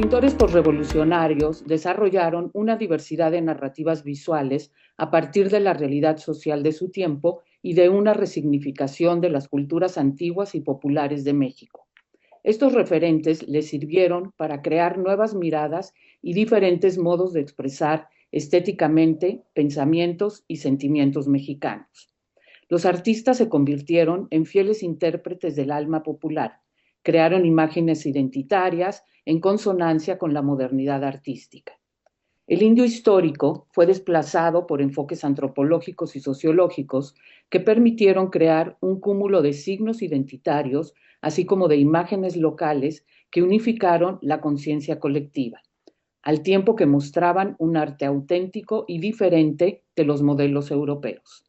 pintores posrevolucionarios desarrollaron una diversidad de narrativas visuales a partir de la realidad social de su tiempo y de una resignificación de las culturas antiguas y populares de México. Estos referentes les sirvieron para crear nuevas miradas y diferentes modos de expresar estéticamente pensamientos y sentimientos mexicanos. Los artistas se convirtieron en fieles intérpretes del alma popular, crearon imágenes identitarias en consonancia con la modernidad artística. El indio histórico fue desplazado por enfoques antropológicos y sociológicos que permitieron crear un cúmulo de signos identitarios, así como de imágenes locales que unificaron la conciencia colectiva, al tiempo que mostraban un arte auténtico y diferente de los modelos europeos.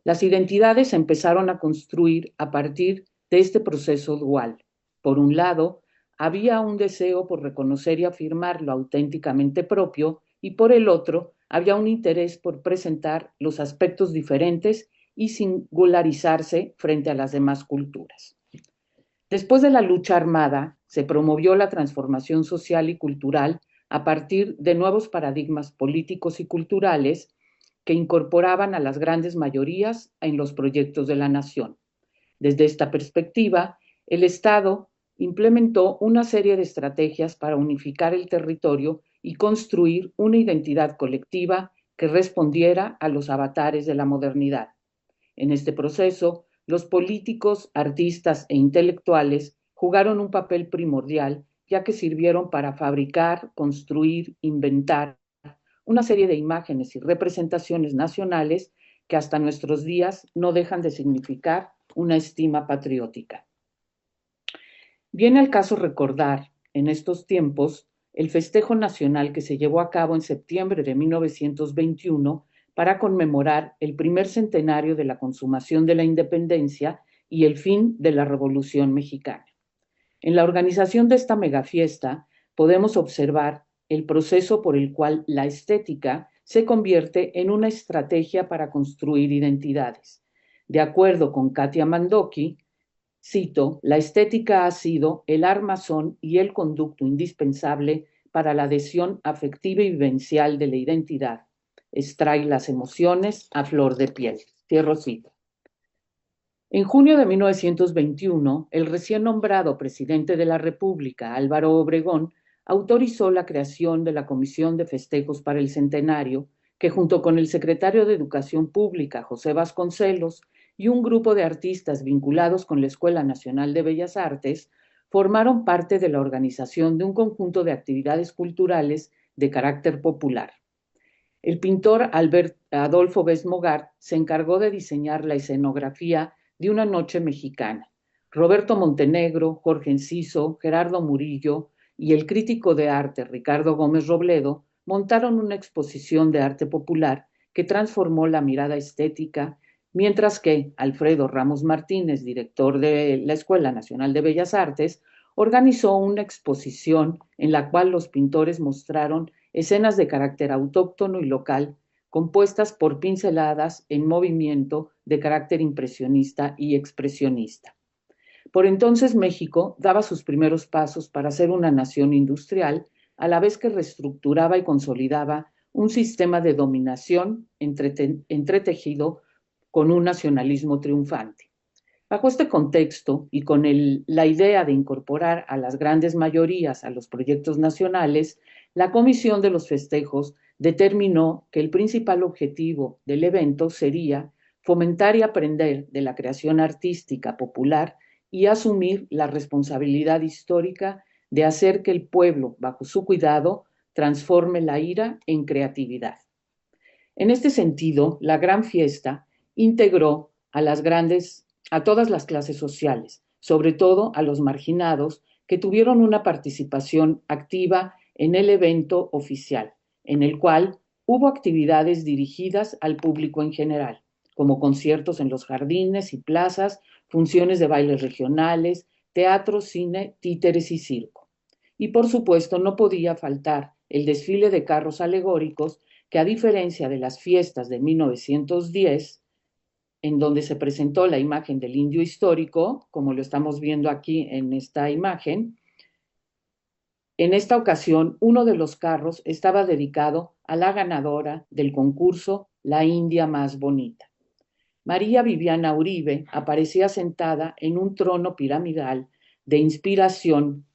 Las identidades se empezaron a construir a partir de este proceso dual. Por un lado, había un deseo por reconocer y afirmar lo auténticamente propio, y por el otro, había un interés por presentar los aspectos diferentes y singularizarse frente a las demás culturas. Después de la lucha armada, se promovió la transformación social y cultural a partir de nuevos paradigmas políticos y culturales que incorporaban a las grandes mayorías en los proyectos de la nación. Desde esta perspectiva, el Estado implementó una serie de estrategias para unificar el territorio y construir una identidad colectiva que respondiera a los avatares de la modernidad. En este proceso, los políticos, artistas e intelectuales jugaron un papel primordial, ya que sirvieron para fabricar, construir, inventar una serie de imágenes y representaciones nacionales que hasta nuestros días no dejan de significar una estima patriótica. Viene al caso recordar, en estos tiempos, el festejo nacional que se llevó a cabo en septiembre de 1921 para conmemorar el primer centenario de la consumación de la independencia y el fin de la Revolución Mexicana. En la organización de esta megafiesta podemos observar el proceso por el cual la estética se convierte en una estrategia para construir identidades. De acuerdo con Katia Mandoki, cito, la estética ha sido el armazón y el conducto indispensable para la adhesión afectiva y vivencial de la identidad. Extrae las emociones a flor de piel. Cierro cita. En junio de 1921, el recién nombrado presidente de la República, Álvaro Obregón, autorizó la creación de la Comisión de Festejos para el Centenario, que junto con el secretario de Educación Pública, José Vasconcelos, y un grupo de artistas vinculados con la Escuela Nacional de Bellas Artes, formaron parte de la organización de un conjunto de actividades culturales de carácter popular. El pintor Adolfo Besmogart se encargó de diseñar la escenografía de una noche mexicana. Roberto Montenegro, Jorge Enciso, Gerardo Murillo y el crítico de arte Ricardo Gómez Robledo montaron una exposición de arte popular que transformó la mirada estética, mientras que Alfredo Ramos Martínez, director de la Escuela Nacional de Bellas Artes, organizó una exposición en la cual los pintores mostraron escenas de carácter autóctono y local, compuestas por pinceladas en movimiento de carácter impresionista y expresionista. Por entonces México daba sus primeros pasos para ser una nación industrial, a la vez que reestructuraba y consolidaba un sistema de dominación entretejido con un nacionalismo triunfante. Bajo este contexto y con la idea de incorporar a las grandes mayorías a los proyectos nacionales, la Comisión de los Festejos determinó que el principal objetivo del evento sería fomentar y aprender de la creación artística popular y asumir la responsabilidad histórica de hacer que el pueblo, bajo su cuidado, transforme la ira en creatividad. En este sentido, la gran fiesta integró a todas las clases sociales, sobre todo a los marginados, que tuvieron una participación activa en el evento oficial, en el cual hubo actividades dirigidas al público en general, como conciertos en los jardines y plazas, funciones de bailes regionales, teatro, cine, títeres y circo. Y por supuesto no podía faltar el desfile de carros alegóricos que, a diferencia de las fiestas de 1910, en donde se presentó la imagen del indio histórico, como lo estamos viendo aquí en esta imagen, En esta ocasión, uno de los carros estaba dedicado a la ganadora del concurso La India más bonita. María Viviana Uribe aparecía sentada en un trono piramidal de inspiración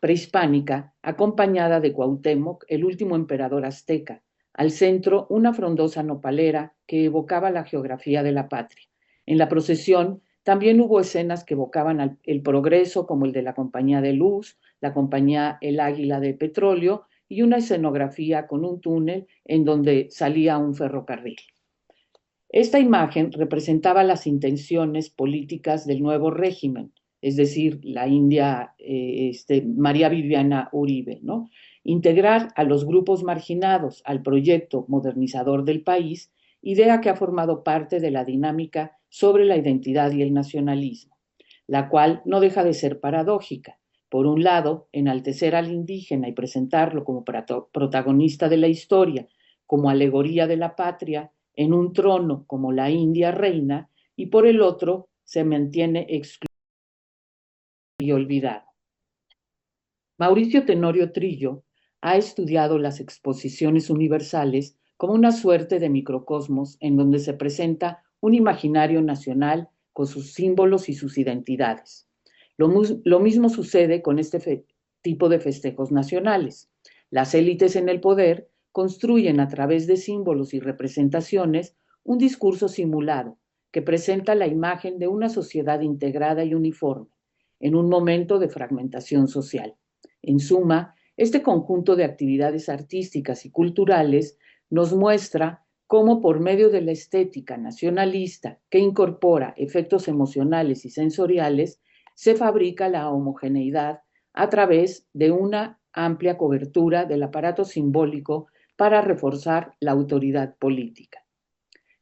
prehispánica, acompañada de Cuauhtémoc, el último emperador azteca. Al centro, una frondosa nopalera que evocaba la geografía de la patria. En la procesión también hubo escenas que evocaban el progreso, como el de la Compañía de Luz, la Compañía El Águila de Petróleo y una escenografía con un túnel en donde salía un ferrocarril. Esta imagen representaba las intenciones políticas del nuevo régimen, es decir, la India, María Viviana Uribe, ¿no? Integrar a los grupos marginados al proyecto modernizador del país, idea que ha formado parte de la dinámica sobre la identidad y el nacionalismo, la cual no deja de ser paradójica. Por un lado, enaltecer al indígena y presentarlo como protagonista de la historia, como alegoría de la patria, en un trono como la India reina, y por el otro se mantiene excluido y olvidado. Mauricio Tenorio Trillo ha estudiado las exposiciones universales como una suerte de microcosmos en donde se presenta un imaginario nacional con sus símbolos y sus identidades. Lo mismo sucede con este tipo de festejos nacionales. Las élites en el poder construyen a través de símbolos y representaciones un discurso simulado que presenta la imagen de una sociedad integrada y uniforme en un momento de fragmentación social. En suma, este conjunto de actividades artísticas y culturales nos muestra cómo por medio de la estética nacionalista que incorpora efectos emocionales y sensoriales, se fabrica la homogeneidad a través de una amplia cobertura del aparato simbólico para reforzar la autoridad política.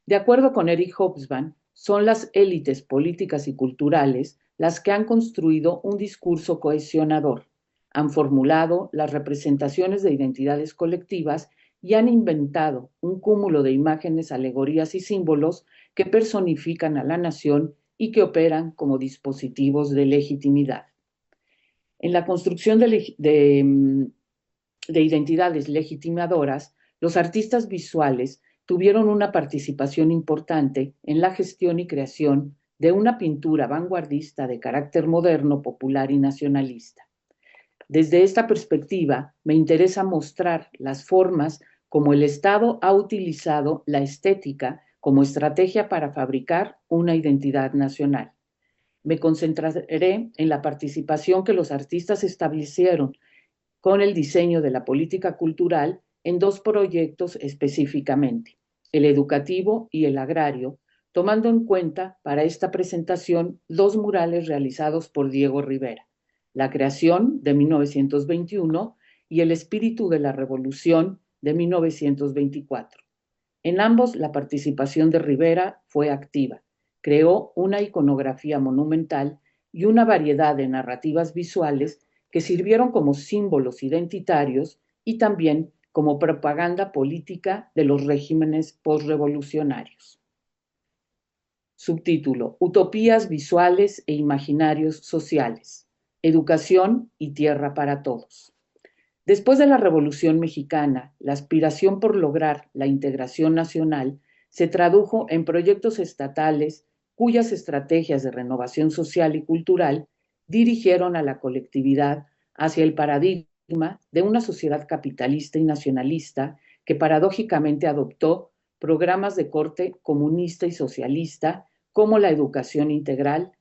De acuerdo con Eric Hobsbawm, son las élites políticas y culturales las que han construido un discurso cohesionador, han formulado las representaciones de identidades colectivas y han inventado un cúmulo de imágenes, alegorías y símbolos que personifican a la nación y que operan como dispositivos de legitimidad. En la construcción de identidades legitimadoras, los artistas visuales tuvieron una participación importante en la gestión y creación de una pintura vanguardista de carácter moderno, popular y nacionalista. Desde esta perspectiva, me interesa mostrar las formas como el Estado ha utilizado la estética como estrategia para fabricar una identidad nacional. Me concentraré en la participación que los artistas establecieron con el diseño de la política cultural en dos proyectos específicamente, el educativo y el agrario, tomando en cuenta para esta presentación dos murales realizados por Diego Rivera, La creación de 1921 y El espíritu de la revolución de 1924. En ambos la participación de Rivera fue activa. Creó una iconografía monumental y una variedad de narrativas visuales que sirvieron como símbolos identitarios y también como propaganda política de los regímenes postrevolucionarios. Subtítulo: Utopías visuales e imaginarios sociales. Educación y tierra para todos. Después de la Revolución Mexicana, la aspiración por lograr la integración nacional se tradujo en proyectos estatales cuyas estrategias de renovación social y cultural dirigieron a la colectividad hacia el paradigma de una sociedad capitalista y nacionalista que paradójicamente adoptó programas de corte comunista y socialista como la educación integral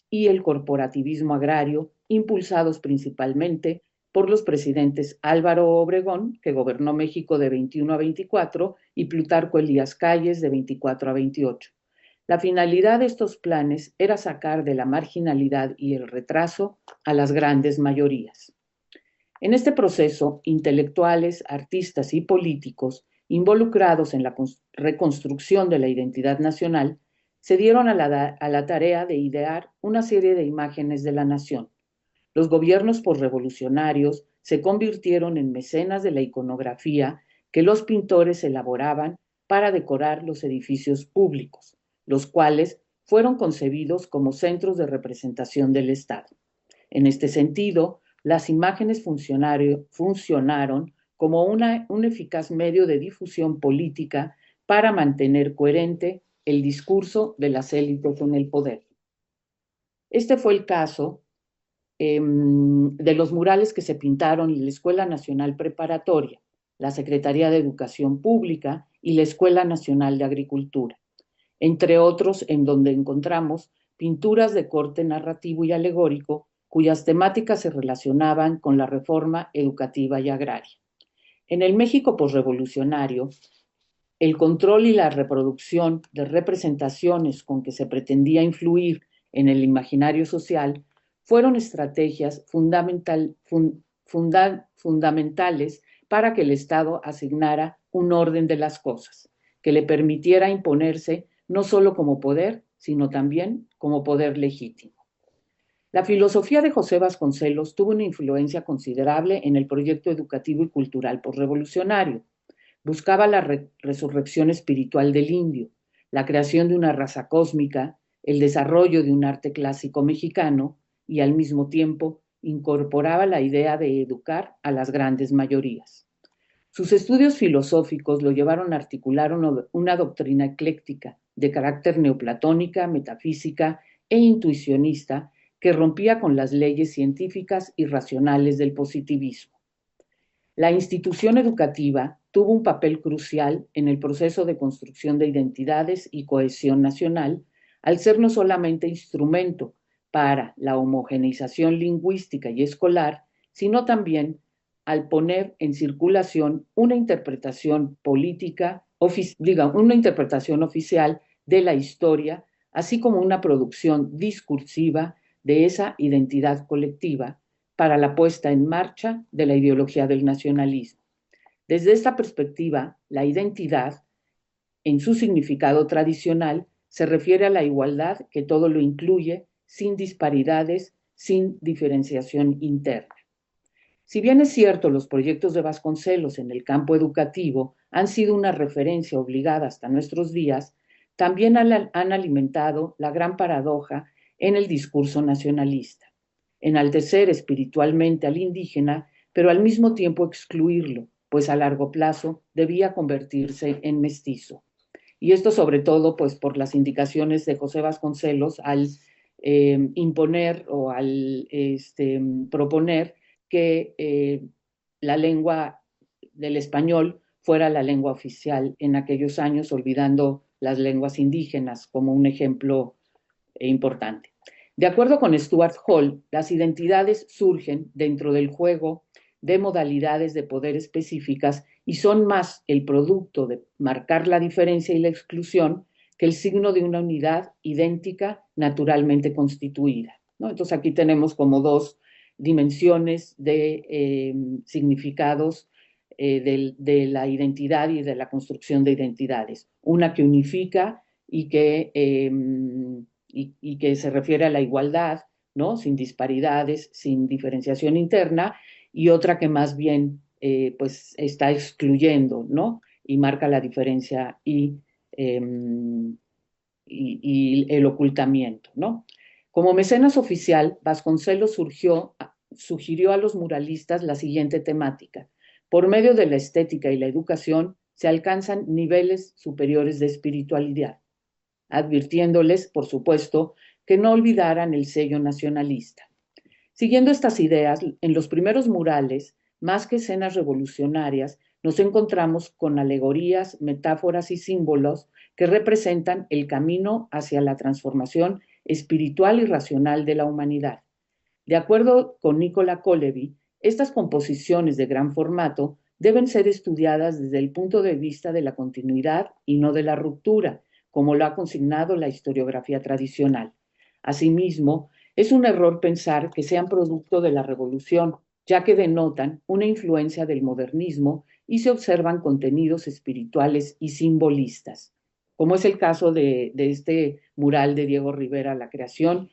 y el corporativismo agrario, impulsados principalmente por los presidentes Álvaro Obregón, que gobernó México de 21 a 24, y Plutarco Elías Calles de 24 a 28. La finalidad de estos planes era sacar de la marginalidad y el retraso a las grandes mayorías. En este proceso, intelectuales, artistas y políticos involucrados en la reconstrucción de la identidad nacional se dieron a la tarea de idear una serie de imágenes de la nación. Los gobiernos posrevolucionarios se convirtieron en mecenas de la iconografía que los pintores elaboraban para decorar los edificios públicos, los cuales fueron concebidos como centros de representación del Estado. En este sentido, las imágenes funcionaron como un eficaz medio de difusión política para mantener coherente el discurso de las élites en el poder. Este fue el caso de los murales que se pintaron en la Escuela Nacional Preparatoria, la Secretaría de Educación Pública y la Escuela Nacional de Agricultura, entre otros en donde encontramos pinturas de corte narrativo y alegórico cuyas temáticas se relacionaban con la reforma educativa y agraria. En el México posrevolucionario, el control y la reproducción de representaciones con que se pretendía influir en el imaginario social fueron estrategias fundamentales para que el Estado asignara un orden de las cosas, que le permitiera imponerse no solo como poder, sino también como poder legítimo. La filosofía de José Vasconcelos tuvo una influencia considerable en el proyecto educativo y cultural posrevolucionario. Buscaba la resurrección espiritual del indio, la creación de una raza cósmica, el desarrollo de un arte clásico mexicano y al mismo tiempo incorporaba la idea de educar a las grandes mayorías. Sus estudios filosóficos lo llevaron a articular una doctrina ecléctica de carácter neoplatónica, metafísica e intuicionista que rompía con las leyes científicas y racionales del positivismo. La institución educativa tuvo un papel crucial en el proceso de construcción de identidades y cohesión nacional, al ser no solamente instrumento para la homogeneización lingüística y escolar, sino también al poner en circulación una interpretación política, una interpretación oficial de la historia, así como una producción discursiva de esa identidad colectiva para la puesta en marcha de la ideología del nacionalismo. Desde esta perspectiva, la identidad, en su significado tradicional, se refiere a la igualdad que todo lo incluye, sin disparidades, sin diferenciación interna. Si bien es cierto, los proyectos de Vasconcelos en el campo educativo han sido una referencia obligada hasta nuestros días, también han alimentado la gran paradoja en el discurso nacionalista. Enaltecer espiritualmente al indígena, pero al mismo tiempo excluirlo, pues a largo plazo debía convertirse en mestizo. Y esto sobre todo pues por las indicaciones de José Vasconcelos al imponer o al proponer que la lengua del español fuera la lengua oficial en aquellos años, olvidando las lenguas indígenas como un ejemplo importante. De acuerdo con Stuart Hall, las identidades surgen dentro del juego de modalidades de poder específicas y son más el producto de marcar la diferencia y la exclusión que el signo de una unidad idéntica naturalmente constituida, ¿no? Entonces aquí tenemos como dos dimensiones de significados de la identidad y de la construcción de identidades. Una que unifica y que se refiere a la igualdad, ¿no? Sin disparidades, sin diferenciación interna, y otra que más bien pues está excluyendo, ¿no? Y marca la diferencia y el ocultamiento, ¿no? Como mecenas oficial, Vasconcelos sugirió a los muralistas la siguiente temática. Por medio de la estética y la educación se alcanzan niveles superiores de espiritualidad, advirtiéndoles, por supuesto, que no olvidaran el sello nacionalista. Siguiendo estas ideas, en los primeros murales, más que escenas revolucionarias, nos encontramos con alegorías, metáforas y símbolos que representan el camino hacia la transformación espiritual y racional de la humanidad. De acuerdo con Nicola Colevi, estas composiciones de gran formato deben ser estudiadas desde el punto de vista de la continuidad y no de la ruptura, como lo ha consignado la historiografía tradicional. Asimismo, es un error pensar que sean producto de la revolución, ya que denotan una influencia del modernismo y se observan contenidos espirituales y simbolistas, como es el caso de este mural de Diego Rivera, La Creación,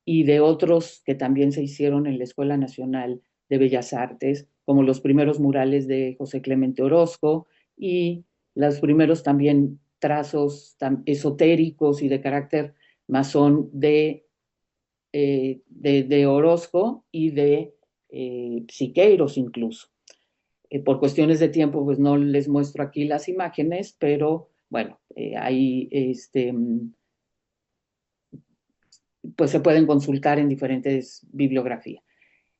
y de otros que también se hicieron en la Escuela Nacional de Bellas Artes, como los primeros murales de José Clemente Orozco y los primeros también trazos esotéricos y de carácter masón de Orozco y de Siqueiros incluso. Por cuestiones de tiempo, pues no les muestro aquí las imágenes, pero bueno, ahí pues se pueden consultar en diferentes bibliografías.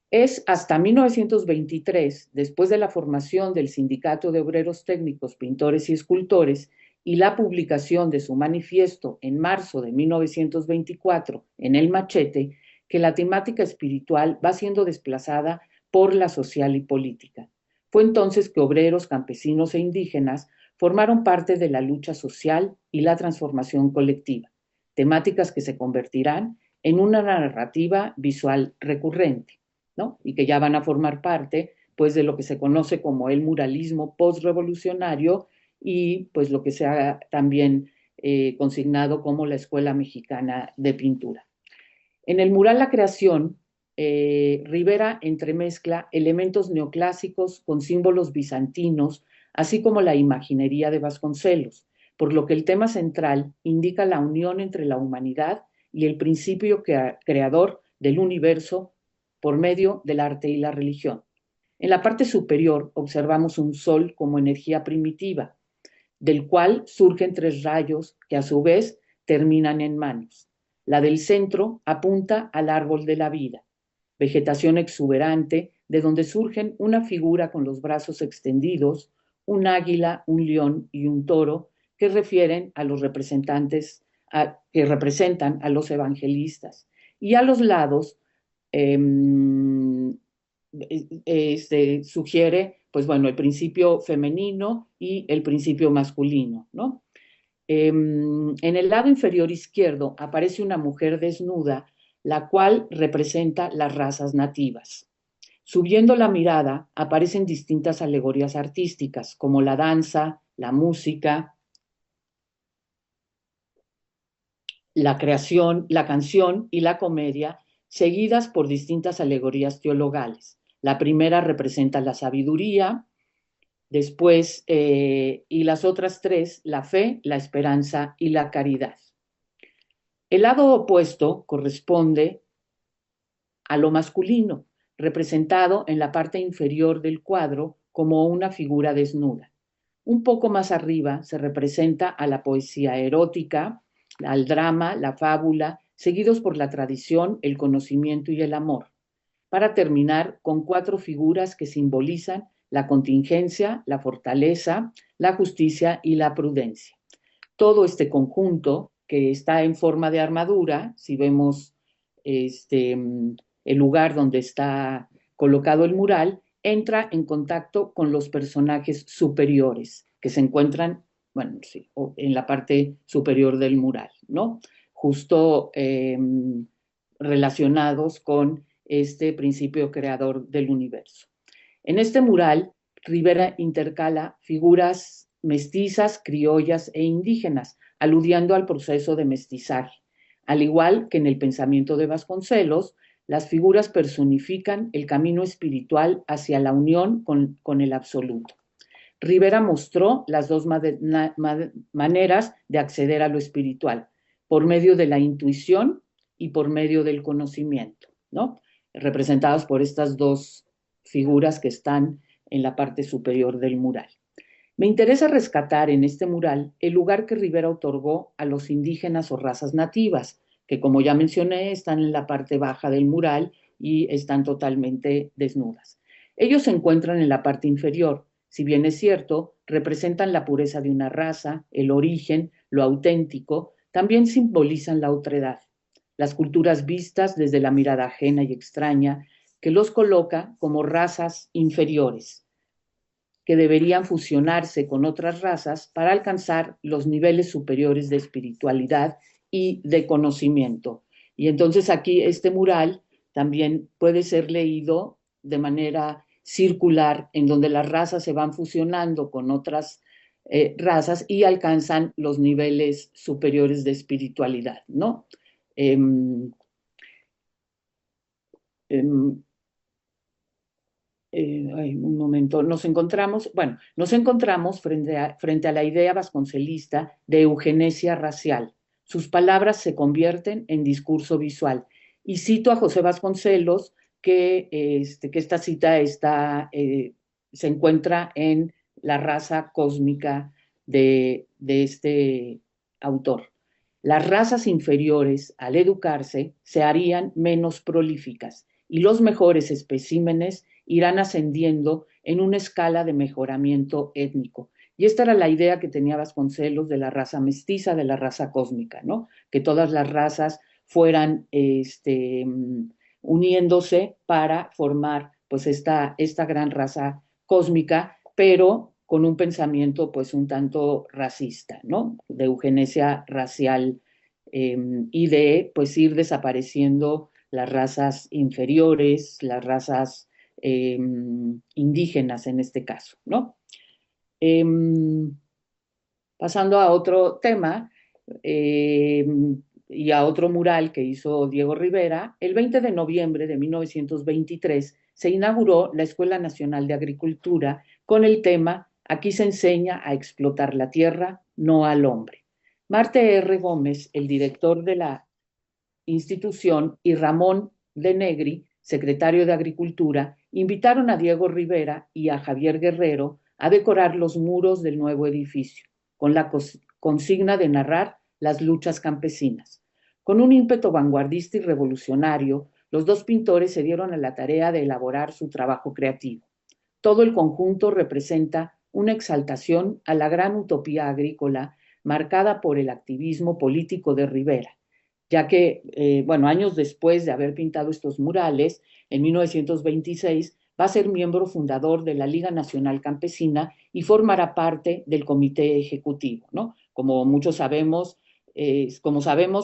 Es hasta 1923, después de la formación del Sindicato de Obreros Técnicos, Pintores y Escultores y la publicación de su manifiesto en marzo de 1924 en El Machete, que la temática espiritual va siendo desplazada por la social y política. Fue entonces que obreros, campesinos e indígenas formaron parte de la lucha social y la transformación colectiva, temáticas que se convertirán en una narrativa visual recurrente, ¿no? Y que ya van a formar parte, pues, de lo que se conoce como el muralismo postrevolucionario y, pues, lo que se ha también consignado como la Escuela Mexicana de Pintura. En el mural La Creación, Rivera entremezcla elementos neoclásicos con símbolos bizantinos, así como la imaginería de Vasconcelos, por lo que el tema central indica la unión entre la humanidad y el principio creador del universo por medio del arte y la religión. En la parte superior observamos un sol como energía primitiva, del cual surgen tres rayos que a su vez terminan en manos. La del centro apunta al árbol de la vida, vegetación exuberante de donde surgen una figura con los brazos extendidos, un águila, un león y un toro que refieren a los representantes, que representan a los evangelistas. Y a los lados eh, sugiere, pues bueno, el principio femenino y el principio masculino, ¿no? En el lado inferior izquierdo aparece una mujer desnuda, la cual representa las razas nativas. Subiendo la mirada aparecen distintas alegorías artísticas, como la danza, la música, la creación, la canción y la comedia, seguidas por distintas alegorías teologales. La primera representa la sabiduría, después, y las otras tres, la fe, la esperanza y la caridad. El lado opuesto corresponde a lo masculino, representado en la parte inferior del cuadro como una figura desnuda. Un poco más arriba se representa a la poesía erótica, al drama, la fábula, seguidos por la tradición, el conocimiento y el amor, para terminar con cuatro figuras que simbolizan la contingencia, la fortaleza, la justicia y la prudencia. Todo este conjunto que está en forma de armadura, si vemos el lugar donde está colocado el mural, entra en contacto con los personajes superiores que se encuentran, bueno, sí, en la parte superior del mural, ¿no? Justo relacionados con este principio creador del universo. En este mural, Rivera intercala figuras mestizas, criollas e indígenas, aludiendo al proceso de mestizaje. Al igual que en el pensamiento de Vasconcelos, las figuras personifican el camino espiritual hacia la unión con el absoluto. Rivera mostró las dos maneras de acceder a lo espiritual, por medio de la intuición y por medio del conocimiento, ¿no? Representadas por estas dos figuras que están en la parte superior del mural. Me interesa rescatar en este mural el lugar que Rivera otorgó a los indígenas o razas nativas, que como ya mencioné están en la parte baja del mural y están totalmente desnudas. Ellos se encuentran en la parte inferior. Si bien es cierto, representan la pureza de una raza, el origen, lo auténtico, también simbolizan la otredad, las culturas vistas desde la mirada ajena y extraña, que los coloca como razas inferiores, que deberían fusionarse con otras razas para alcanzar los niveles superiores de espiritualidad y de conocimiento. Y entonces aquí este mural también puede ser leído de manera circular, en donde las razas se van fusionando con otras razas y alcanzan los niveles superiores de espiritualidad, ¿no? Eh, eh, un momento, nos encontramos frente a la idea vasconcelista de eugenesia racial. Sus palabras se convierten en discurso visual. Y cito a José Vasconcelos que esta cita se encuentra en La raza cósmica de este autor. Las razas inferiores, al educarse, se harían menos prolíficas y los mejores especímenes irán ascendiendo en una escala de mejoramiento étnico. Y esta era la idea que tenía Vasconcelos de la raza mestiza, de la raza cósmica, ¿no? Que todas las razas fueran uniéndose para formar pues esta gran raza cósmica, pero con un pensamiento pues un tanto racista, ¿no? De eugenesia racial y de pues ir desapareciendo las razas inferiores, las razas indígenas en este caso, ¿no? Eh, Pasando a otro tema eh, y a otro mural que hizo Diego Rivera, el 20 de noviembre de 1923 se inauguró la Escuela Nacional de Agricultura con el tema Aquí se enseña a explotar la tierra, no al hombre. Marte R. Gómez, el director de la institución, y Ramón de Negri, secretario de Agricultura, invitaron a Diego Rivera y a Javier Guerrero a decorar los muros del nuevo edificio, con la consigna de narrar las luchas campesinas. Con un ímpetu vanguardista y revolucionario, los dos pintores se dieron a la tarea de elaborar su trabajo creativo. Todo el conjunto representa una exaltación a la gran utopía agrícola marcada por el activismo político de Rivera, ya que, bueno, años después de haber pintado estos murales, en 1926, va a ser miembro fundador de la Liga Nacional Campesina y formará parte del comité ejecutivo, ¿no? Como sabemos,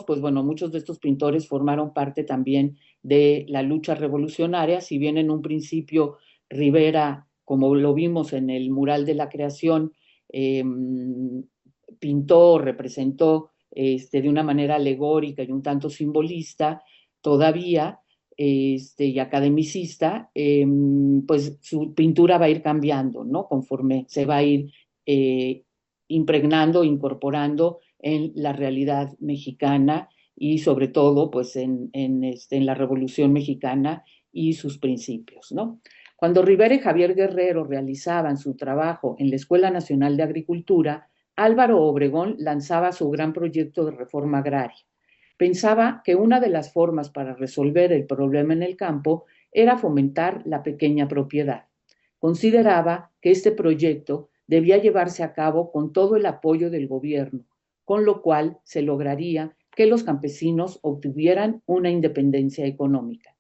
pues bueno, muchos de estos pintores formaron parte también de la lucha revolucionaria, si bien en un principio Rivera, como lo vimos en el mural de la creación, eh, pintó, representó de una manera alegórica y un tanto simbolista todavía, y academicista, pues su pintura va a ir cambiando, ¿no? Conforme se va a ir eh, impregnando, incorporando en la realidad mexicana y sobre todo, pues en la Revolución Mexicana y sus principios, ¿no? Cuando Rivera y Javier Guerrero realizaban su trabajo en la Escuela Nacional de Agricultura, Álvaro Obregón lanzaba su gran proyecto de reforma agraria. Pensaba que una de las formas para resolver el problema en el campo era fomentar la pequeña propiedad. Consideraba que este proyecto debía llevarse a cabo con todo el apoyo del gobierno, con lo cual se lograría que los campesinos obtuvieran una independencia económica.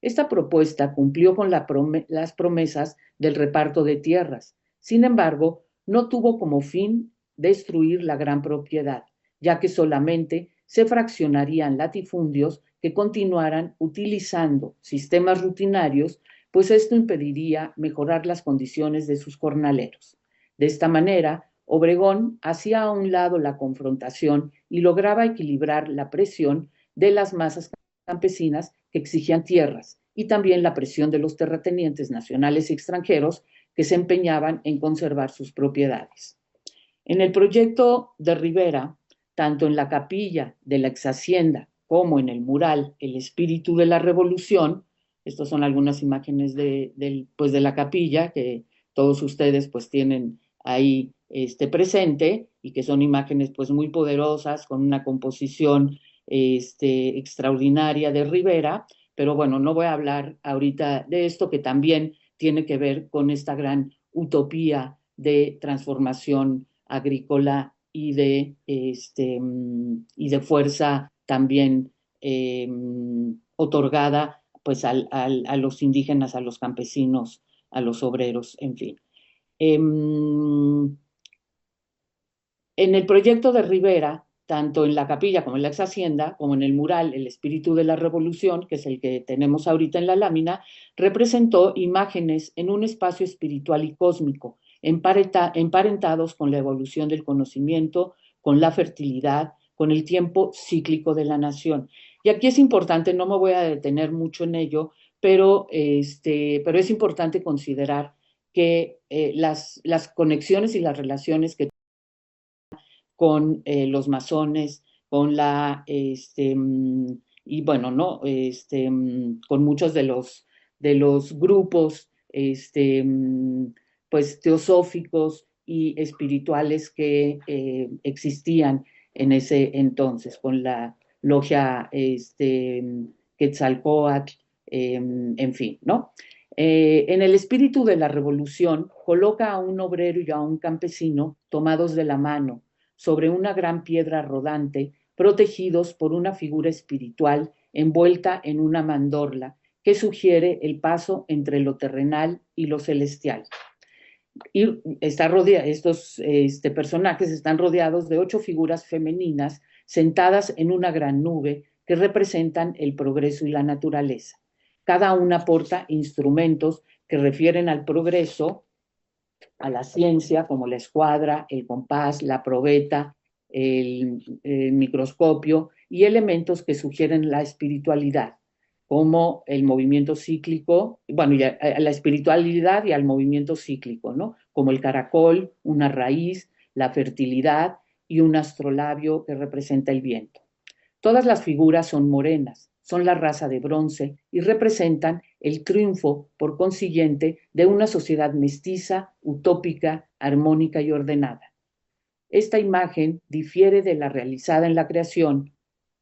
Esta propuesta cumplió con las promesas del reparto de tierras. Sin embargo, no tuvo como fin destruir la gran propiedad, ya que solamente se fraccionarían latifundios que continuaran utilizando sistemas rutinarios, pues esto impediría mejorar las condiciones de sus jornaleros. De esta manera, Obregón hacía a un lado la confrontación y lograba equilibrar la presión de las masas campesinas que exigían tierras y también la presión de los terratenientes nacionales y extranjeros que se empeñaban en conservar sus propiedades. En el proyecto de Rivera, tanto en la capilla de la ex hacienda como en el mural El espíritu de la revolución, estas son algunas imágenes pues de la capilla que todos ustedes pues tienen ahí presente y que son imágenes pues muy poderosas con una composición extraordinaria de Rivera, pero bueno, no voy a hablar ahorita de esto que también tiene que ver con esta gran utopía de transformación agrícola y de fuerza también otorgada pues a los indígenas, a los campesinos, a los obreros, en fin. En el proyecto de Rivera, tanto en la capilla como en la ex hacienda, como en el mural El espíritu de la revolución, que es el que tenemos ahorita en la lámina, representó imágenes en un espacio espiritual y cósmico, emparentados con la evolución del conocimiento, con la fertilidad, con el tiempo cíclico de la nación. Y aquí es importante, no me voy a detener mucho en ello, pero es importante considerar que las conexiones y las relaciones que con los masones, con y bueno, ¿no? Con muchos de los grupos pues, teosóficos y espirituales que existían en ese entonces, con la logia Quetzalcóatl, en fin, ¿no? En el espíritu de la revolución, coloca a un obrero y a un campesino tomados de la mano sobre una gran piedra rodante, protegidos por una figura espiritual envuelta en una mandorla que sugiere el paso entre lo terrenal y lo celestial. Y estos personajes están rodeados de 8 figuras femeninas sentadas en una gran nube que representan el progreso y la naturaleza. Cada una porta instrumentos que refieren al progreso, a la ciencia, como la escuadra, el compás, la probeta, el microscopio, y elementos que sugieren la espiritualidad, como el movimiento cíclico, bueno, y a la espiritualidad y al movimiento cíclico, ¿no? Como el caracol, una raíz, la fertilidad y un astrolabio que representa el viento. Todas las figuras son morenas, son la raza de bronce y representan el triunfo, por consiguiente, de una sociedad mestiza, utópica, armónica y ordenada. Esta imagen difiere de la realizada en la creación,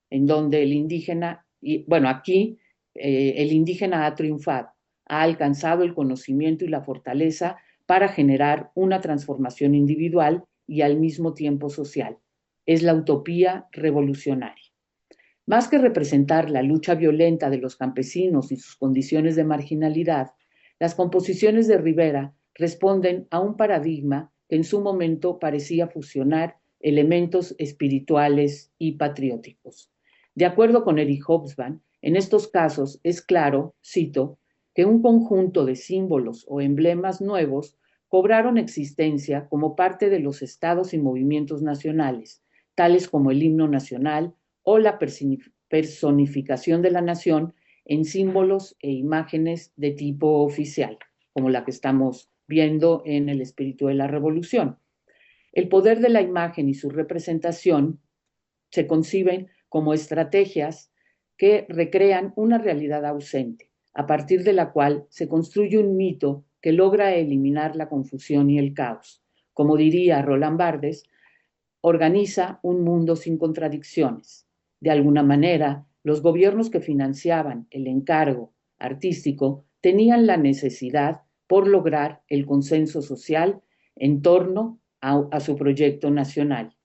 en donde el indígena, bueno, aquí el indígena ha triunfado, ha alcanzado el conocimiento y la fortaleza para generar una transformación individual y al mismo tiempo social. Es la utopía revolucionaria. Más que representar la lucha violenta de los campesinos y sus condiciones de marginalidad, las composiciones de Rivera responden a un paradigma que en su momento parecía fusionar elementos espirituales y patrióticos. De acuerdo con Eric Hobsbawm, en estos casos es claro, cito, que un conjunto de símbolos o emblemas nuevos cobraron existencia como parte de los estados y movimientos nacionales, tales como el himno nacional, o la personificación de la nación en símbolos e imágenes de tipo oficial, como la que estamos viendo en el espíritu de la revolución. El poder de la imagen y su representación se conciben como estrategias que recrean una realidad ausente, a partir de la cual se construye un mito que logra eliminar la confusión y el caos. Como diría Roland Barthes, organiza un mundo sin contradicciones. De alguna manera, los gobiernos que financiaban el encargo artístico tenían la necesidad por lograr el consenso social en torno a su proyecto nacional.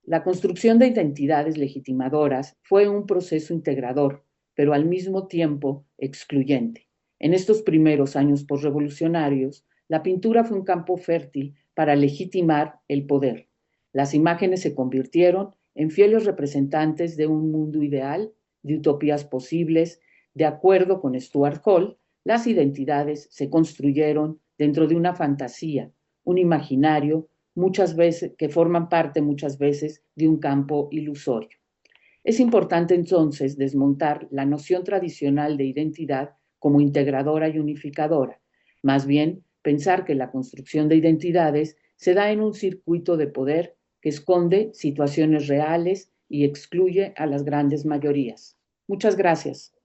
La construcción de identidades legitimadoras fue un proceso integrador, pero al mismo tiempo excluyente. En estos primeros años posrevolucionarios, la pintura fue un campo fértil para legitimar el poder. Las imágenes se convirtieron en fieles representantes de un mundo ideal, de utopías posibles. De acuerdo con Stuart Hall, las identidades se construyeron dentro de una fantasía, un imaginario, muchas veces, que forman parte muchas veces de un campo ilusorio. Es importante entonces desmontar la noción tradicional de identidad como integradora y unificadora, más bien pensar que la construcción de identidades se da en un circuito de poder que esconde situaciones reales y excluye a las grandes mayorías. Muchas gracias.